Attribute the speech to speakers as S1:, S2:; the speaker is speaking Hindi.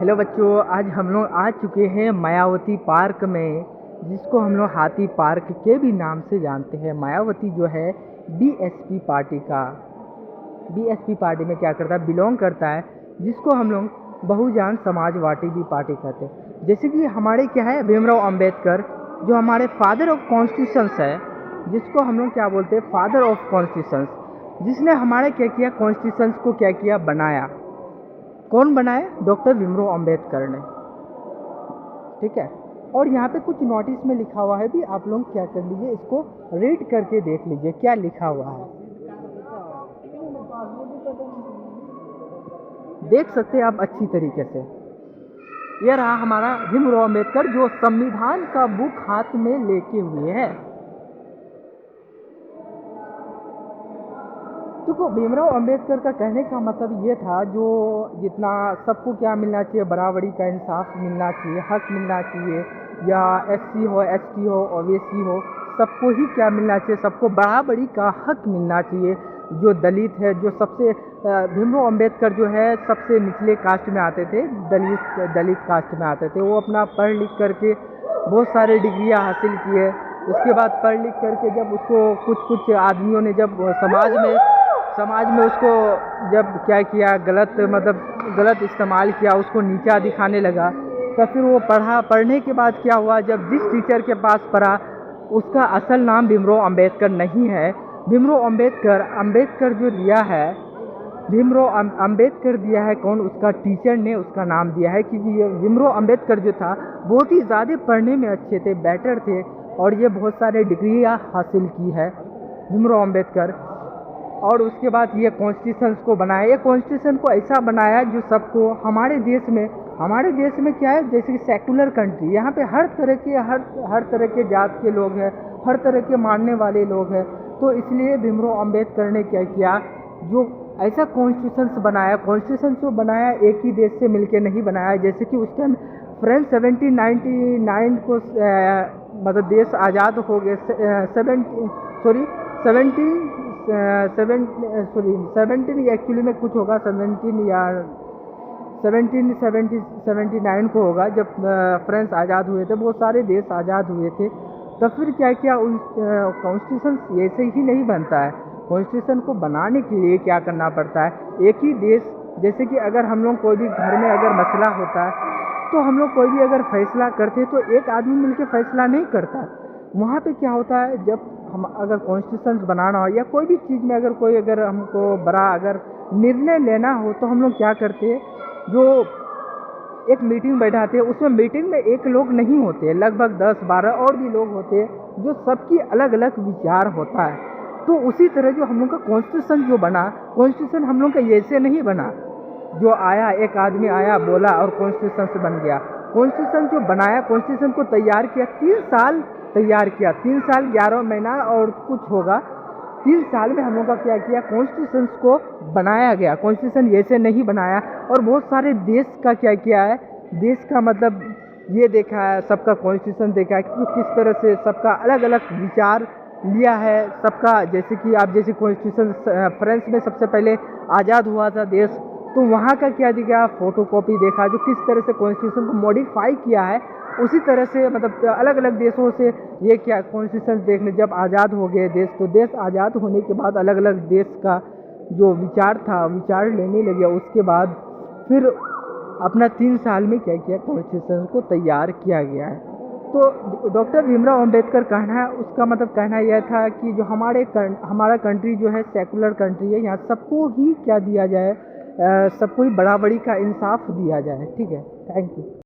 S1: हेलो बच्चों, आज हम लोग आ चुके हैं मायावती पार्क में, जिसको हम लोग हाथी पार्क के भी नाम से जानते हैं। मायावती जो है बीएसपी पार्टी में क्या करता है, बिलोंग करता है, जिसको हम लोग बहुजन समाजवादी पार्टी कहते हैं। जैसे कि हमारे क्या है, भीमराव अंबेडकर जो हमारे फादर ऑफ कॉन्स्टिट्यूशंस है, जिसको हम लोग क्या बोलते हैं, फादर ऑफ कॉन्स्टिट्यूशंस, जिसने हमारे क्या किया, कॉन्स्टिट्यूशंस को क्या किया, बनाया। कौन बनाया? डॉक्टर भीमराव अंबेडकर ने। ठीक है। और यहाँ पे कुछ नोटिस में लिखा हुआ है भी, आप लोग क्या कर लीजिए, इसको रीड करके देख लीजिए क्या लिखा हुआ है। देख सकते हैं आप अच्छी तरीके से। यह रहा हमारा भीमराव अंबेडकर जो संविधान का बुक हाथ में लेके हुए है। देखो, भीमराव अंबेडकर का कहने का मतलब ये था, जो जितना सबको क्या मिलना चाहिए, बराबरी का इंसाफ मिलना चाहिए, हक मिलना चाहिए, या एससी हो, एसटी हो, ओबीसी हो, सबको ही क्या मिलना चाहिए, सबको बराबरी का हक मिलना चाहिए। जो दलित है, जो सबसे भीमराव अंबेडकर जो है सबसे निचले कास्ट में आते थे, दलित कास्ट में आते थे। वो अपना पढ़ लिख करके बहुत सारे डिग्रियां हासिल किए। उसके बाद पढ़ लिख करके जब उसको कुछ आदमियों ने जब समाज में उसको जब क्या किया, गलत इस्तेमाल किया, उसको नीचा दिखाने लगा, तो फिर वो पढ़ने के बाद क्या हुआ, जब जिस टीचर के पास पढ़ा, उसका असल नाम भीमराव अंबेडकर नहीं है। भीमराव अंबेडकर जो दिया है, भीमराव अंबेडकर दिया है कौन? उसका टीचर ने उसका नाम दिया है, क्योंकि ये भीमराव अंबेडकर जो था बहुत ही ज़्यादा पढ़ने में अच्छे थे, बेटर थे, और ये बहुत सारे डिग्रियाँ हासिल की है भीमराव अंबेडकर। और उसके बाद ये कॉन्स्टिट्यूशन को बनाया। ये कॉन्स्टिट्यूशन को ऐसा बनाया जो सबको हमारे देश में क्या है, जैसे कि सेकुलर कंट्री, यहाँ पे हर तरह के जात के लोग हैं, हर तरह के मानने वाले लोग हैं। तो इसलिए भीमराव अंबेडकर ने क्या किया, जो ऐसा कॉन्स्टिट्यूशन बनाया, एक ही देश से मिलके नहीं बनाया। जैसे कि उस टाइम फ्रेंच 1799 को मतलब देश आज़ाद हो गए, 17 एक्चुअली में कुछ होगा, 1779 को होगा, जब फ्रांस आज़ाद हुए थे, बहुत सारे देश आज़ाद हुए थे। तो फिर क्या किया, कॉन्स्टिट्यूशन ऐसे ही नहीं बनता है। कॉन्स्टिट्यूशन को बनाने के लिए क्या करना पड़ता है, एक ही देश, जैसे कि अगर हम लोग कोई भी घर में अगर मसला होता है, तो हम लोग कोई भी अगर फैसला करते तो एक आदमी मिलकर फैसला नहीं करता। वहाँ पे क्या होता है, जब हम अगर कॉन्स्टिट्यूशन बनाना हो या कोई भी चीज़ में अगर हमको बड़ा अगर निर्णय लेना हो, तो हम लोग क्या करते हैं, जो एक मीटिंग बैठाते हैं। उसमें मीटिंग में एक लोग नहीं होते, लगभग 10-12 और भी लोग होते हैं, जो सबकी अलग अलग विचार होता है। तो उसी तरह जो हम लोग का कॉन्स्टिट्यूशन जो बना, कॉन्स्टिट्यूशन हम लोग का ऐसे नहीं बना, जो आया एक आदमी आया बोला और कॉन्स्टिट्यूशन से बन गया। कॉन्स्टिट्यूशन जो बनाया, कॉन्स्टिट्यूशन को तैयार किया, 3 साल तैयार किया, 3 साल 11 महीना और कुछ होगा। 3 साल में हम लोग का क्या किया, कॉन्स्टिट्यूशन को बनाया गया। कॉन्स्टिट्यूशन ऐसे नहीं बनाया। और बहुत सारे देश का क्या किया है, देश का मतलब ये देखा है, सबका कॉन्स्टिट्यूशन देखा है कि किस तरह से सबका अलग अलग विचार लिया है सबका। जैसे कि आप जैसे कॉन्स्टिट्यूशन फ्रांस में सबसे पहले आज़ाद हुआ था देश, तो वहाँ का क्या दिखा, फोटोकॉपी देखा, जो किस तरह से कॉन्स्टिट्यूशन को मॉडिफाई किया है। उसी तरह से मतलब अलग अलग देशों से ये क्या कॉन्स्टिट्यूशन देखने, जब आज़ाद हो गए देश, तो देश आज़ाद होने के बाद अलग अलग देश का जो विचार था, विचार लेने लगे। उसके बाद फिर अपना 3 साल में क्या किया, कॉन्स्टिट्यूशन को तैयार किया गया है। तो डॉक्टर भीमराव अंबेडकर कहना है, उसका मतलब कहना यह था कि जो हमारा कंट्री जो है सेकुलर कंट्री है, यहाँ सबको ही क्या दिया जाए, सबको ही बराबरी का इंसाफ दिया जाए। ठीक है, थैंक यू।